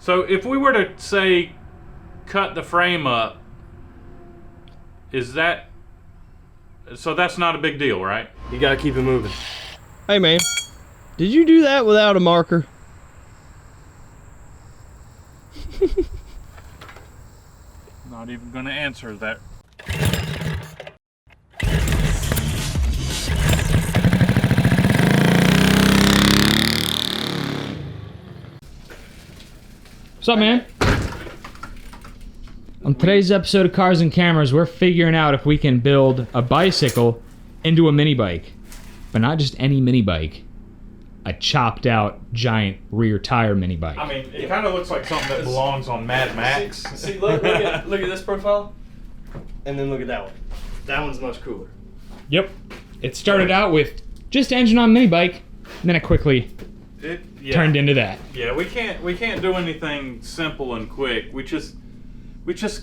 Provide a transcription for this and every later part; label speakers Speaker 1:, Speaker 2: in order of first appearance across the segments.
Speaker 1: So if we were to say cut the frame up, is that... So that's not a big deal, right?
Speaker 2: You gotta keep it moving.
Speaker 3: Hey man, did you do that without a marker?
Speaker 1: Not even gonna answer that.
Speaker 4: What's up, man? On today's episode of Cars and Cameras, we're figuring out if we can build a bicycle into a mini bike. But not just any mini bike. A chopped out giant rear tire mini bike.
Speaker 1: I mean, it kind of looks like something that belongs on Mad Max.
Speaker 2: See, look at this profile, and then look at that one. That one's much cooler.
Speaker 4: Yep. It started out with just engine on mini bike, and then it quickly turned into that.
Speaker 1: Yeah, we can't do anything simple and quick. We just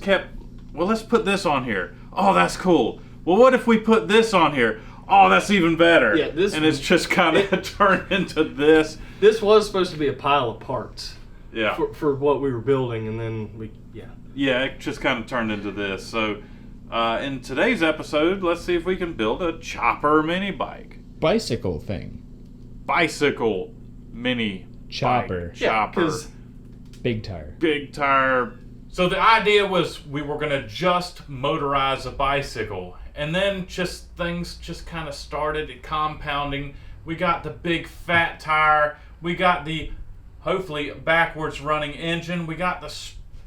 Speaker 1: kept, well, let's put this on here. Oh, that's cool. Well, what if we put this on here? Oh, that's even better.
Speaker 2: Yeah,
Speaker 1: and it's just kind of turned into this.
Speaker 2: This was supposed to be a pile of parts.
Speaker 1: Yeah.
Speaker 2: For what we were building, and then
Speaker 1: Yeah, it just kind of turned into this. So, in today's episode, let's see if we can build a chopper mini bike.
Speaker 4: Bicycle thing.
Speaker 1: Bicycle mini
Speaker 4: Chopper.
Speaker 1: bike. Chopper.
Speaker 4: Big tire.
Speaker 1: Big tire. So the idea was we were gonna just motorize a bicycle, and then things just kind of started compounding. We got the big fat tire. We got the hopefully backwards running engine. We got the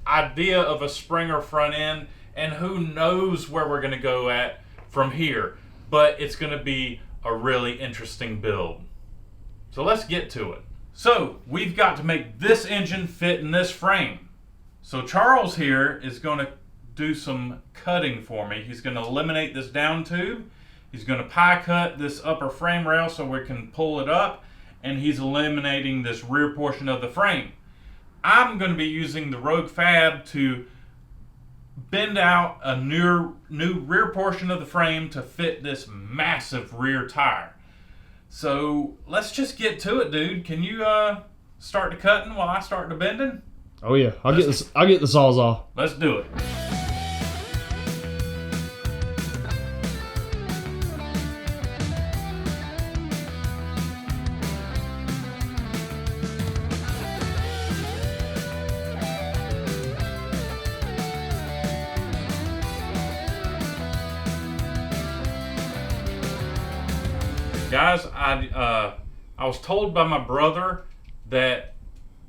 Speaker 1: idea of a Springer front end, and who knows where we're gonna go at from here. But it's gonna be a really interesting build. So let's get to it. So we've got to make this engine fit in this frame. So Charles here is going to do some cutting for me. He's going to eliminate this down tube. He's going to pie cut this upper frame rail so we can pull it up. And he's eliminating this rear portion of the frame. I'm going to be using the Rogue Fab to bend out a new rear portion of the frame to fit this massive rear tire. So let's just get to it, dude. Can you start the cutting while I start the bending?
Speaker 3: Oh yeah, I'll get the Sawzall.
Speaker 1: Let's do it. Guys, I was told by my brother that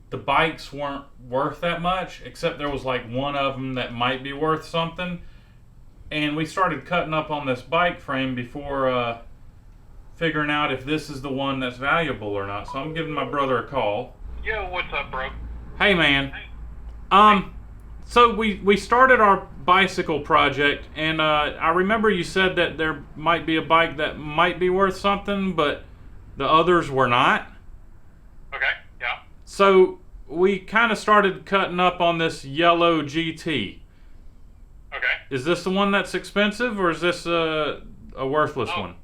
Speaker 1: the bikes weren't worth that much, except there was like one of them that might be worth something. And we started cutting up on this bike frame before figuring out if this is the one that's valuable or not. So I'm giving my brother a call.
Speaker 5: Yo, what's up, bro?
Speaker 1: Hey, man. So we started our bicycle project, and I remember you said that there might be a bike that might be worth something, but the others were not.
Speaker 5: Okay, yeah.
Speaker 1: So we kind of started cutting up on this yellow GT.
Speaker 5: Okay.
Speaker 1: Is this the one that's expensive, or is this a worthless one?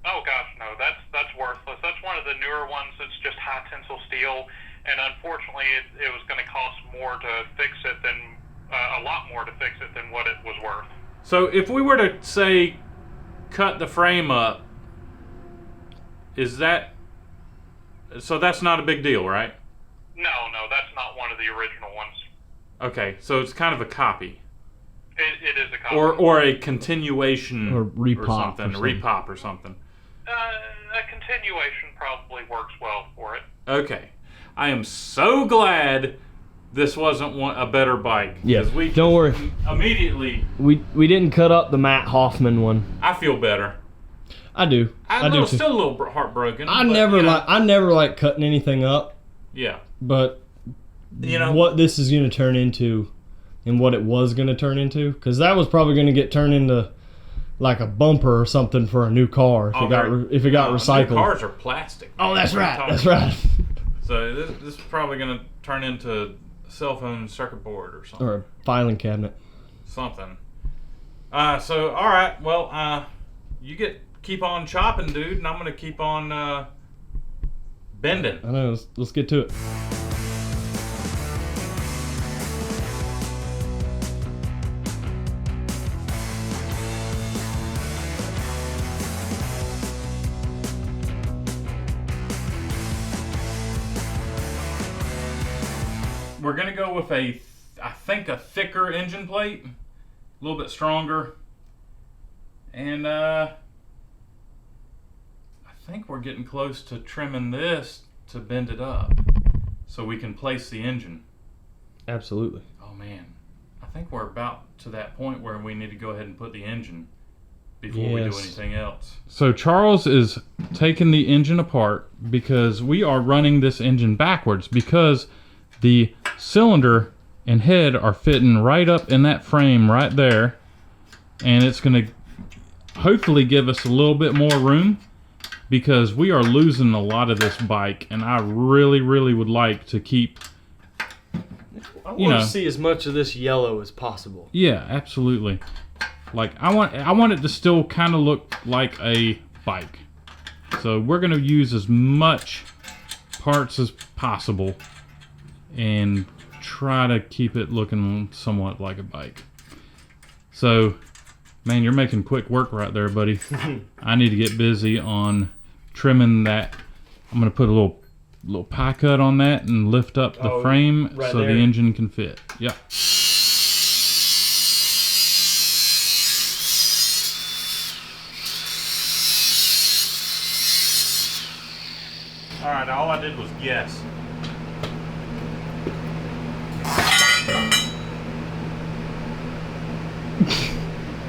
Speaker 5: Oh gosh, no, that's worthless. That's one of the newer ones that's just high tensile steel, and unfortunately it was going to cost more to fix it than a lot more to fix it than what it was worth.
Speaker 1: So if we were to say cut the frame up, is that, so that's not a big deal, right?
Speaker 5: No, that's not one of the original ones.
Speaker 1: Okay, so it's kind of a copy.
Speaker 5: It is a copy.
Speaker 1: Or a continuation
Speaker 3: Or repop
Speaker 1: or something.
Speaker 3: or something.
Speaker 1: Repop or something.
Speaker 5: A continuation probably works well for it.
Speaker 1: Okay. I am so glad this wasn't a better bike.
Speaker 3: Yeah,
Speaker 1: 'Cause we
Speaker 3: don't worry.
Speaker 1: Immediately,
Speaker 3: We didn't cut up the Matt Hoffman one.
Speaker 1: I feel better.
Speaker 3: I do. I do too.
Speaker 1: Still a little heartbroken.
Speaker 3: I
Speaker 1: but,
Speaker 3: never
Speaker 1: you know,
Speaker 3: I never like cutting anything up,
Speaker 1: Yeah.
Speaker 3: but
Speaker 1: You know
Speaker 3: what this is going to turn into and what it was going to turn into, because that was probably going to get turned into like a bumper or something for a new car if it got recycled.
Speaker 1: New cars are plastic.
Speaker 3: Oh, that's
Speaker 1: What are you
Speaker 3: right.
Speaker 1: talking
Speaker 3: That's
Speaker 1: about?
Speaker 3: right.
Speaker 1: So this is probably going to turn into a cell phone circuit board or something.
Speaker 3: Or a filing cabinet.
Speaker 1: Something. So all right. Well, you keep on chopping, dude, and I'm going to keep on bending.
Speaker 3: I know. Let's get to it.
Speaker 1: We're gonna go with I think a thicker engine plate, a little bit stronger, and I think we're getting close to trimming this to bend it up so we can place the engine.
Speaker 3: Absolutely.
Speaker 1: Oh man, I think we're about to that point where we need to go ahead and put the engine before we do anything else. So Charles is taking the engine apart because we are running this engine backwards because the cylinder and head are fitting right up in that frame right there, and it's going to hopefully give us a little bit more room because we are losing a lot of this bike, and I really would like to keep,
Speaker 2: I want to see as much of this yellow as possible.
Speaker 1: Yeah, absolutely. Like I want it to still kind of look like a bike. So we're going to use as much parts as possible and try to keep it looking somewhat like a bike. So, man, you're making quick work right there, buddy. I need to get busy on trimming that. I'm going to put a little pie cut on that and lift up the frame
Speaker 2: right
Speaker 1: so
Speaker 2: there.
Speaker 1: the engine can fit. Yeah. All right, all I did was guess.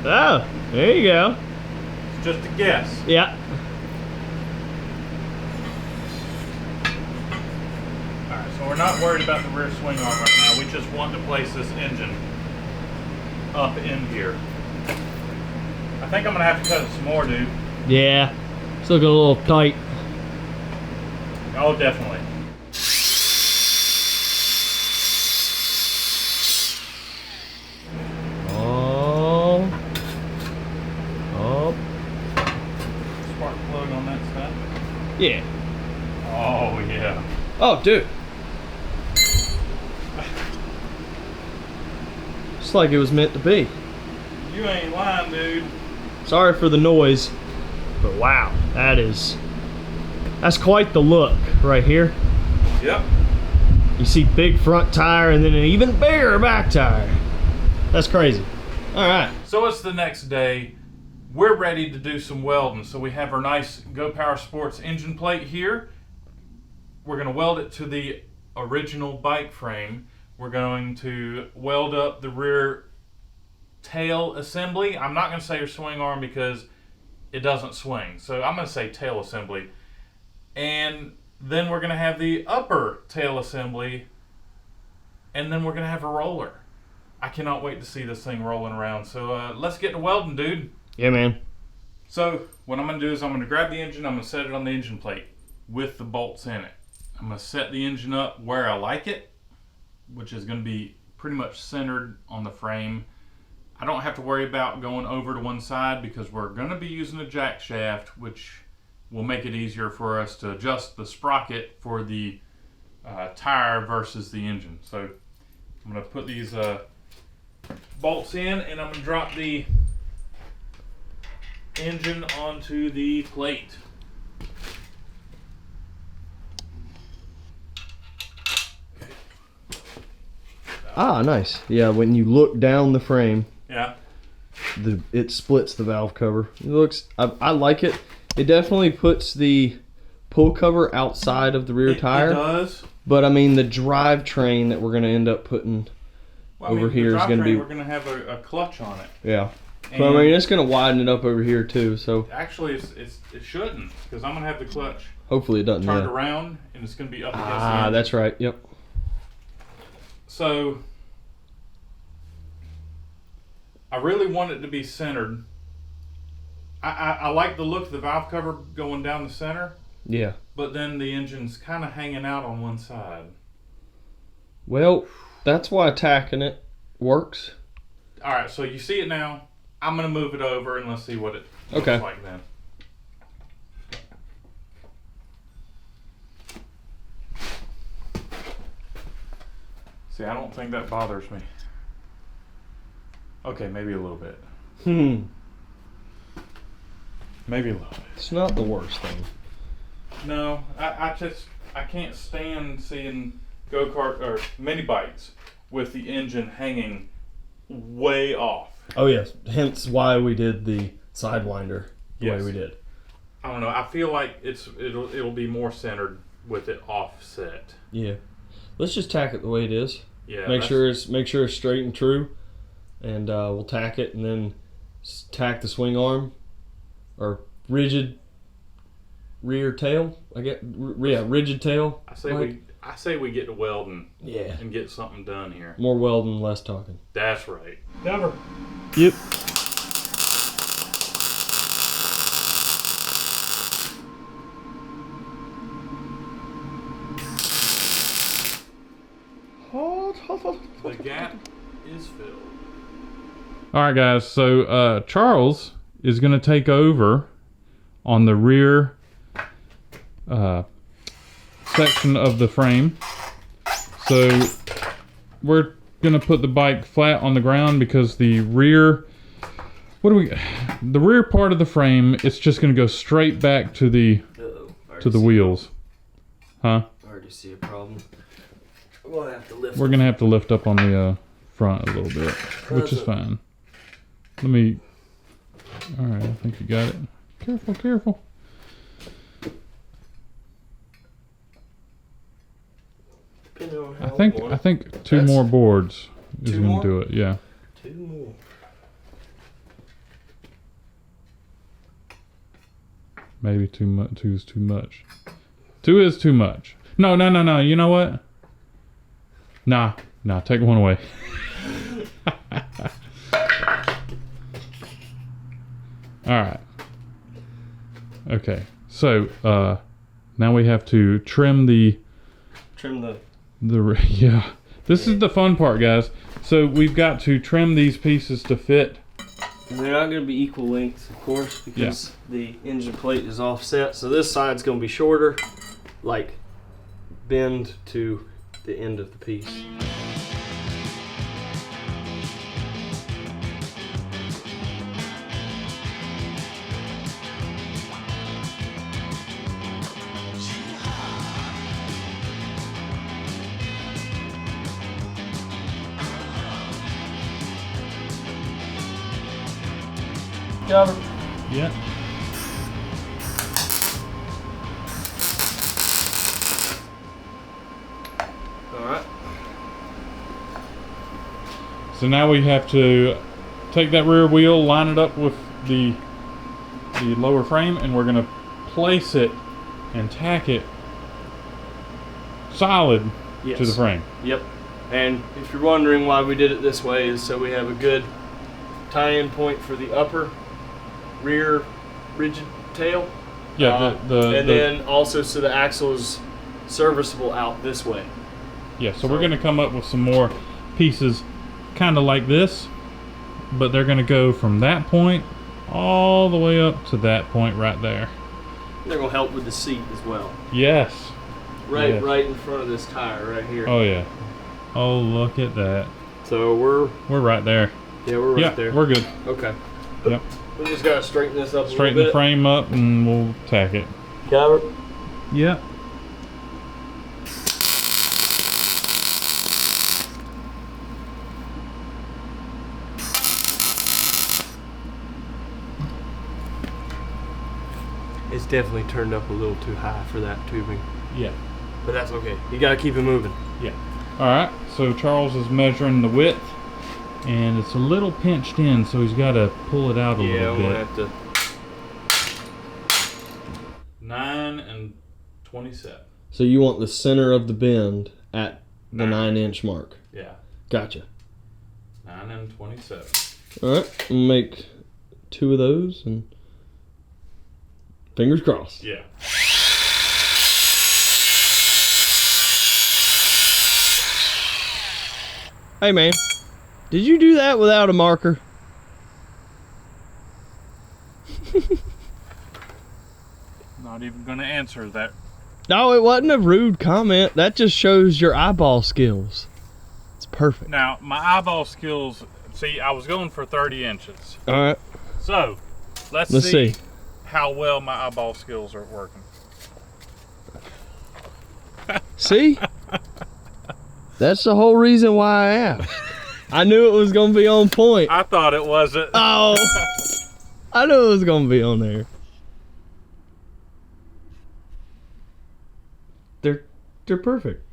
Speaker 3: Oh, there you go.
Speaker 1: It's just a guess.
Speaker 3: Yeah.
Speaker 1: All right, so we're not worried about the rear swing arm right now. We just want to place this engine up in here. I think I'm gonna have to cut it some more, dude.
Speaker 3: Yeah. It's looking a little tight.
Speaker 1: Oh, definitely.
Speaker 3: Oh. Oh.
Speaker 1: Spark plug on that stuff.
Speaker 3: Yeah.
Speaker 1: Oh, yeah.
Speaker 3: Oh, dude. Just like it was meant to be.
Speaker 1: You ain't lying, dude.
Speaker 3: Sorry for the noise, but wow, that's quite the look right here.
Speaker 1: Yep.
Speaker 3: You see big front tire and then an even bigger back tire. That's crazy. All right.
Speaker 1: So it's the next day. We're ready to do some welding. So we have our nice Go Power Sports engine plate here. We're going to weld it to the original bike frame. We're going to weld up the rear tail assembly. I'm not going to say your swing arm because it doesn't swing. So I'm going to say tail assembly. And then we're going to have the upper tail assembly. And then we're going to have a roller. I cannot wait to see this thing rolling around. So let's get to welding, dude.
Speaker 3: Yeah, man.
Speaker 1: So what I'm going to do is I'm going to grab the engine. I'm going to set it on the engine plate with the bolts in it. I'm going to set the engine up where I like it, which is going to be pretty much centered on the frame. I don't have to worry about going over to one side because we're going to be using a jack shaft, which will make it easier for us to adjust the sprocket for the tire versus the engine. So I'm going to put these bolts in, and I'm going to drop the engine onto the plate.
Speaker 3: Ah, nice. Yeah, when you look down the frame,
Speaker 1: Yeah.
Speaker 3: it splits the valve cover. It looks, I like it. It definitely puts the pull cover outside of the rear tire.
Speaker 1: It does.
Speaker 3: But I mean, the drivetrain that we're going to end up putting over here is going to be.
Speaker 1: We're going to have a clutch on it.
Speaker 3: Yeah.
Speaker 1: And
Speaker 3: But I mean, it's going to widen it up over here too. So
Speaker 1: actually, it shouldn't, because I'm going to have the clutch
Speaker 3: hopefully it doesn't.
Speaker 1: turned
Speaker 3: Yeah.
Speaker 1: around, and it's going to be up against the
Speaker 3: Ah,
Speaker 1: engine.
Speaker 3: that's right. Yep.
Speaker 1: So I really want it to be centered. I like the look of the valve cover going down the center,
Speaker 3: Yeah.
Speaker 1: but then the engine's kind of hanging out on one side.
Speaker 3: Well, that's why tacking it works.
Speaker 1: All right, so you see it now. I'm going to move it over, and let's see what it
Speaker 3: Okay.
Speaker 1: looks like then. See, I don't think that bothers me. Okay, maybe a little bit. Maybe a little bit.
Speaker 3: It's not the worst thing.
Speaker 1: No, I can't stand seeing go-kart or mini bikes with the engine hanging way off.
Speaker 3: Oh yes, hence why we did the Sidewinder the way we did.
Speaker 1: I don't know. I feel like it'll be more centered with it offset.
Speaker 3: Yeah. Let's just tack it the way it is.
Speaker 1: Yeah.
Speaker 3: Make sure it's straight and true, and we'll tack it and then tack the swing arm or rigid rear tail. Rigid tail.
Speaker 1: I say we get to welding.
Speaker 3: Yeah.
Speaker 1: And get something done here.
Speaker 3: More welding, less talking.
Speaker 1: That's right. Cover.
Speaker 3: Yep.
Speaker 1: The gap is filled.
Speaker 6: All right, guys. So Charles is going to take over on the rear section of the frame. So we're going to put the bike flat on the ground because the rear part of the frame, it's just going to go straight back to the wheels. Huh?
Speaker 2: I already see a problem. We'll have to lift.
Speaker 6: We're going to have to lift up on the front a little bit, which is fine. Let me... Alright, I think you got it. Careful, careful. I think two more boards is going to do it. Yeah.
Speaker 2: 2 more.
Speaker 6: Maybe too much. 2 is too much. 2 is too much. No. You know what? Nah. Take one away. All right. Okay. So now we have to trim the. Yeah. This is the fun part, guys. So we've got to trim these pieces to fit.
Speaker 2: And they're not going to be equal lengths, of course, because the engine plate is offset. So this side's going to be shorter, like bend to the end of the piece. Cover.
Speaker 6: Yeah.
Speaker 2: Alright.
Speaker 6: So now we have to take that rear wheel, line it up with the lower frame, and we're going to place it and tack it solid to the frame.
Speaker 2: Yep. And if you're wondering why we did it this way, is so we have a good tie-in point for the upper rear rigid tail.
Speaker 6: Yeah,
Speaker 2: then also so the axle is serviceable out this way.
Speaker 6: Yeah, so we're going to come up with some more pieces kind of like this, but they're going to go from that point all the way up to that point right there.
Speaker 2: They're going to help with the seat as well.
Speaker 6: Yes.
Speaker 2: Right in
Speaker 6: Yes.
Speaker 2: front of this tire right here.
Speaker 6: Oh yeah. Oh, look at that.
Speaker 2: So we're
Speaker 6: right there.
Speaker 2: Yeah, we're right there.
Speaker 6: We're good.
Speaker 2: Okay.
Speaker 6: Yep.
Speaker 2: We just got to straighten this up
Speaker 6: Straighten
Speaker 2: a little bit.
Speaker 6: the frame up and we'll tack it.
Speaker 2: Cover.
Speaker 6: Yep.
Speaker 2: It's definitely turned up a little too high for that tubing.
Speaker 6: Yeah.
Speaker 2: But that's okay. You got to keep it moving.
Speaker 6: Yeah. All right. So Charles is measuring the width, and it's a little pinched in, so he's got to pull it out a little bit.
Speaker 2: Yeah, we'll have to.
Speaker 1: 9 and 27.
Speaker 3: So you want the center of the bend at the 9-inch mark.
Speaker 1: Yeah.
Speaker 3: Gotcha.
Speaker 1: 9 and 27.
Speaker 3: All right, we'll make 2 of those and fingers crossed.
Speaker 1: Yeah.
Speaker 2: Hey man, did you do that without a marker?
Speaker 1: Not even going to answer that.
Speaker 2: No, it wasn't a rude comment. That just shows your eyeball skills. It's perfect.
Speaker 1: Now, my eyeball skills, see, I was going for 30 inches.
Speaker 2: All right.
Speaker 1: So, let's see how well my eyeball skills are working.
Speaker 2: See?
Speaker 3: That's the whole reason why I asked. I knew it was gonna be on point.
Speaker 1: I thought it wasn't.
Speaker 3: Oh, I knew it was gonna be on there. They're perfect.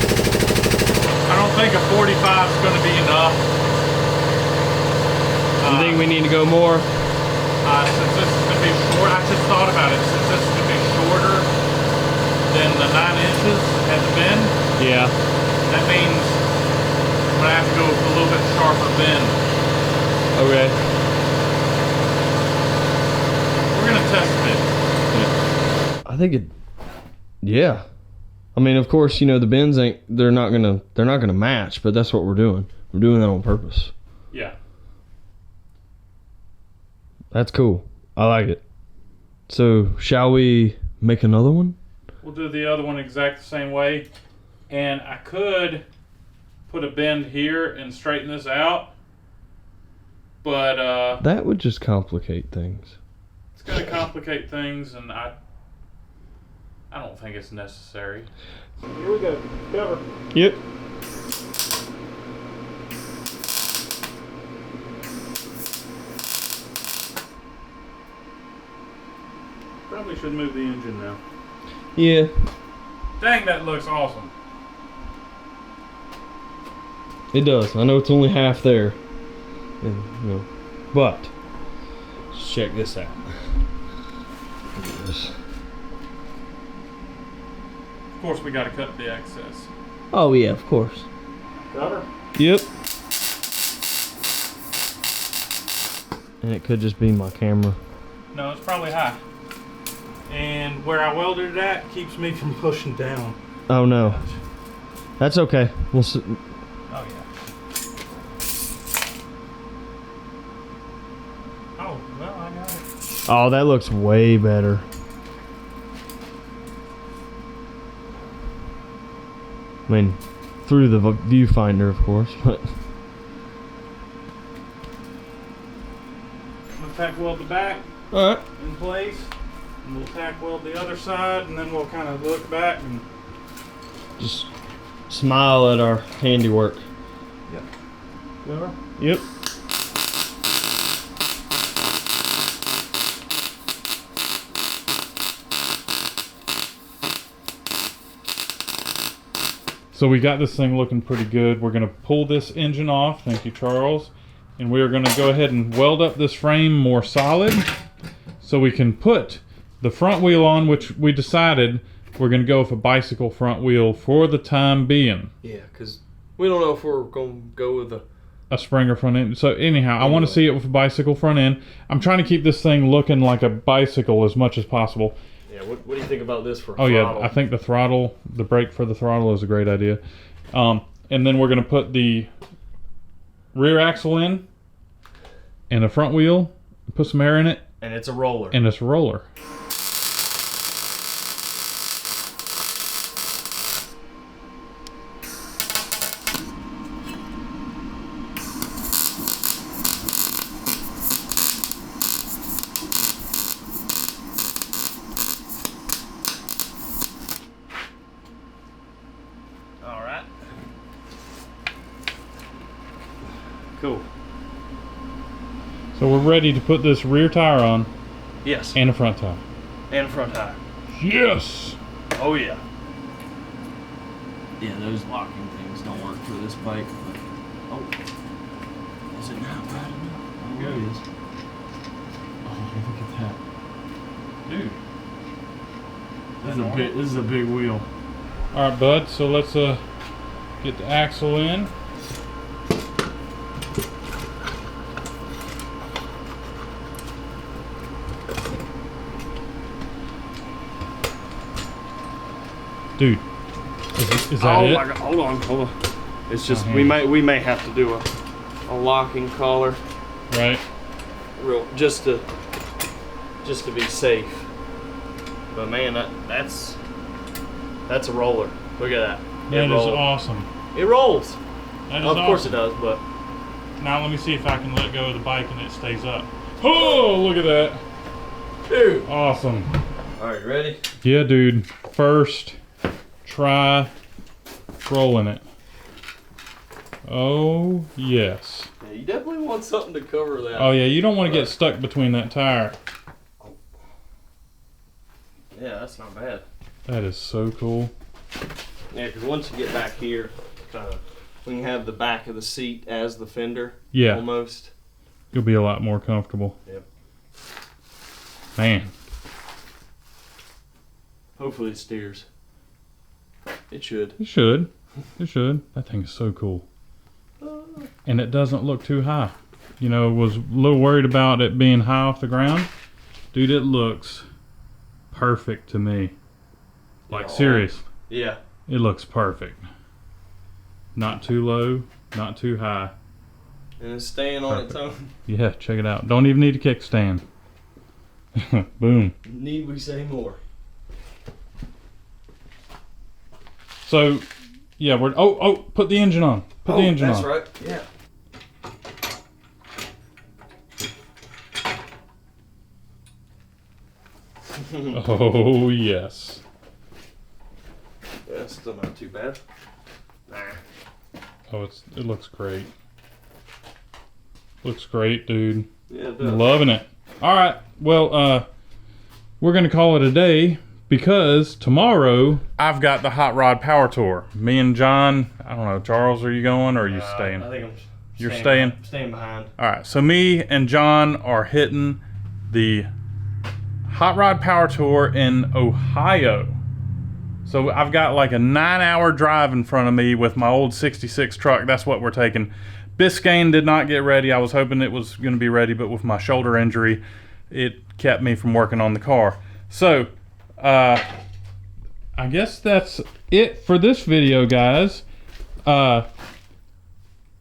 Speaker 1: I don't think a 45 is going to be enough.
Speaker 3: You think we need to go more?
Speaker 1: Since this is going to be short, I just thought about it. Since this is going to be shorter than the 9 inches at the bend,
Speaker 3: Yeah.
Speaker 1: that means I'm going to have to go with a little bit sharper bend.
Speaker 3: Okay.
Speaker 1: We're going to test it.
Speaker 3: I think it. Yeah. I mean, of course, you know the bends ain't. They're not gonna match, but that's what we're doing. We're doing that on purpose.
Speaker 1: Yeah.
Speaker 3: That's cool. I like it. So, shall we make another one?
Speaker 1: We'll do the other one exact the same way. And I could put a bend here and straighten this out. But
Speaker 3: That would just complicate things.
Speaker 1: it's going to complicate things, and I don't think it's necessary. Here we go. Cover.
Speaker 3: Yep.
Speaker 1: Probably should move the engine now.
Speaker 3: Yeah.
Speaker 1: Dang, that looks awesome.
Speaker 3: It does. I know it's only half there. And, you know, but let's check this out. Look at this.
Speaker 1: Of course, we got to cut the excess.
Speaker 3: Oh yeah, of course.
Speaker 1: Cover.
Speaker 3: Yep. And it could just be my camera.
Speaker 1: No, it's probably high. And where I welded it at keeps me from pushing down.
Speaker 3: Oh no. That's okay. We'll see.
Speaker 1: Oh, yeah. Oh, well, I got it.
Speaker 3: Oh, that looks way better. I mean, through the viewfinder, of course, but
Speaker 1: I'm going to tack weld the back
Speaker 3: all right.
Speaker 1: in place. And we'll tack weld the other side, and then we'll kind of look back and...
Speaker 3: Just smile at our handiwork.
Speaker 1: Yep. Cover.
Speaker 3: Yep.
Speaker 6: So we got this thing looking pretty good. We're going to pull this engine off. Thank you, Charles. And we are going to go ahead and weld up this frame more solid so we can put the front wheel on, which we decided we're going to go with a bicycle front wheel for the time being.
Speaker 2: Yeah, because we don't know if we're going to go with
Speaker 6: A Springer front end. So anyhow, I want to see it with a bicycle front end. I'm trying to keep this thing looking like a bicycle as much as possible.
Speaker 2: Yeah, what do you think about this for
Speaker 6: Oh
Speaker 2: throttle?
Speaker 6: yeah, I think the brake for the throttle is a great idea. And then we're going to put the rear axle in and the front wheel, put some air in it,
Speaker 2: And it's a roller.
Speaker 6: and it's a roller.
Speaker 2: Alright. Cool.
Speaker 6: So we're ready to put this rear tire on
Speaker 2: Yes.
Speaker 6: and the front tire.
Speaker 2: And front tire.
Speaker 6: Yes!
Speaker 2: Oh yeah. Yeah, those locking things don't work for this bike. But, oh. Is it not right enough? Oh, it is.
Speaker 6: Oh, look at that. Dude.
Speaker 2: This is a big wheel.
Speaker 6: Alright, bud, so let's get the axle in. Dude, is that it?
Speaker 2: My God. Hold on. It's just
Speaker 6: Oh,
Speaker 2: we may have to do a locking collar,
Speaker 6: Right?
Speaker 2: real just to be safe. But man, that's a roller. Look at that.
Speaker 6: That
Speaker 2: It
Speaker 6: is
Speaker 2: rolls.
Speaker 6: awesome.
Speaker 2: It rolls.
Speaker 6: That is
Speaker 2: Of course it
Speaker 6: awesome.
Speaker 2: does, but
Speaker 6: Now let me see if I can let go of the bike and it stays up. Oh, look at that.
Speaker 2: dude.
Speaker 6: Awesome.
Speaker 2: All right, ready?
Speaker 6: Yeah, dude. First, try rolling it. Oh, yes.
Speaker 2: Yeah, you definitely want something to cover that.
Speaker 6: Oh, yeah, you don't want to get stuck between that tire.
Speaker 2: Yeah, that's not bad.
Speaker 6: That is so cool.
Speaker 2: Yeah, because once you get back here, we can have the back of the seat as the fender.
Speaker 6: Yeah.
Speaker 2: Almost.
Speaker 6: You'll be a lot more comfortable.
Speaker 2: Yep.
Speaker 6: Man.
Speaker 2: Hopefully it steers. It should.
Speaker 6: It should. It should. That thing is so cool. And it doesn't look too high. You know, was a little worried about it being high off the ground. Dude, it looks perfect to me. Like, serious.
Speaker 2: Yeah.
Speaker 6: It looks perfect. Not too low, not too high.
Speaker 2: And it's staying on its own.
Speaker 6: Yeah, check it out. Don't even need a kickstand. Boom.
Speaker 2: Need we say more?
Speaker 6: So, yeah, we're... Oh, put the engine on. Put the engine on.
Speaker 2: That's right. Yeah.
Speaker 6: Oh, yes.
Speaker 2: Yeah, it's still not too bad. Nah.
Speaker 6: Oh, it looks great. Looks great, dude.
Speaker 2: Yeah, it does.
Speaker 6: Loving it. All right. Well, we're going to call it a day because tomorrow I've got the Hot Rod Power Tour. Me and John, I don't know, Charles, are you going or are you staying?
Speaker 2: I think I'm
Speaker 6: You're staying?
Speaker 2: Staying behind.
Speaker 6: All right. So me and John are hitting the Hot Rod Power Tour in Ohio. So I've got like a 9-hour drive in front of me with my old 66 truck. That's what we're taking. Biscayne did not get ready. I was hoping it was going to be ready, but with my shoulder injury, it kept me from working on the car. So, I guess that's it for this video, guys.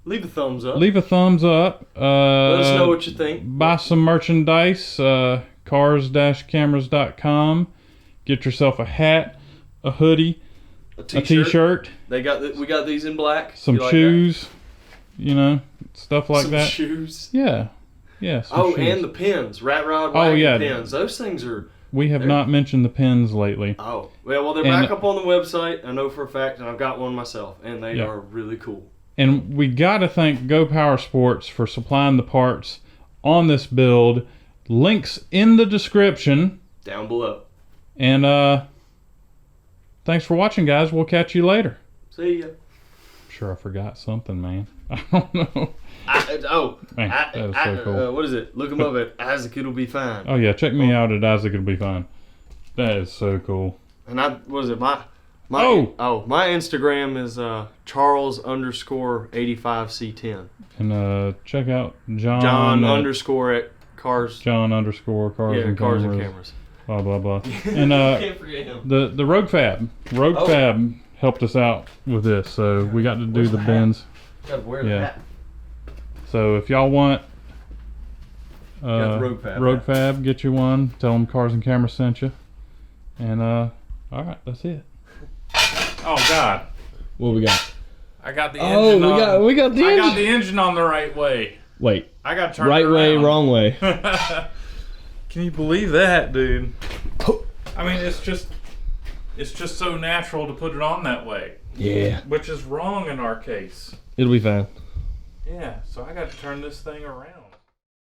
Speaker 2: Leave a thumbs up.
Speaker 6: Leave a thumbs up.
Speaker 2: Let us know what you think.
Speaker 6: Buy some merchandise. Cars-Cameras.com. Get yourself a hat, a hoodie, a t-shirt.
Speaker 2: We got these in black.
Speaker 6: Some
Speaker 2: You like
Speaker 6: shoes. You know, stuff like
Speaker 2: some
Speaker 6: that.
Speaker 2: shoes.
Speaker 6: Yeah. Yeah.
Speaker 2: Oh,
Speaker 6: shoes.
Speaker 2: and the pins. Rat Rod Wagon
Speaker 6: yeah.
Speaker 2: pins. Those things are...
Speaker 6: We have not mentioned the pins lately.
Speaker 2: Oh. Well, they're back up on the website. I know for a fact, and I've got one myself. And they are really cool.
Speaker 6: And we got to thank Go Power Sports for supplying the parts on this build. Links in the description.
Speaker 2: Down below.
Speaker 6: And thanks for watching, guys. We'll catch you later.
Speaker 2: See ya.
Speaker 6: Sure, I forgot something, man. I don't know.
Speaker 2: Man,
Speaker 6: that is so cool.
Speaker 2: What is it? Look them up at Isaac. It'll be fine.
Speaker 6: Oh yeah, check me out at Isaac. It'll be fine. That is so cool.
Speaker 2: And what is it? My Instagram is Charles_85C10.
Speaker 6: And check out John.
Speaker 2: John underscore at cars.
Speaker 6: John underscore cars
Speaker 2: Yeah,
Speaker 6: and
Speaker 2: cars
Speaker 6: cameras.
Speaker 2: and cameras.
Speaker 6: Blah blah blah. And
Speaker 2: Can't forget him.
Speaker 6: the Rogue Fab. Fab helped us out with this, so we got to do the bins.
Speaker 2: Gotta wear the hat.
Speaker 6: So if y'all want
Speaker 2: Got the Rogue
Speaker 6: Fab, get you one. Tell them Cars and Cameras sent you. And all right, that's it. Oh God,
Speaker 3: What we got?
Speaker 1: I got the engine
Speaker 3: we got the
Speaker 1: I
Speaker 3: engine.
Speaker 1: got the engine on the right way.
Speaker 3: Wait,
Speaker 1: I got to turn
Speaker 3: right
Speaker 1: it
Speaker 3: way,
Speaker 1: around.
Speaker 3: wrong way.
Speaker 1: Can you believe that, dude? I mean, it's just so natural to put it on that way.
Speaker 3: Yeah,
Speaker 1: Which is wrong in our case.
Speaker 3: it'll be fine.
Speaker 1: Yeah, so I got to turn this thing around.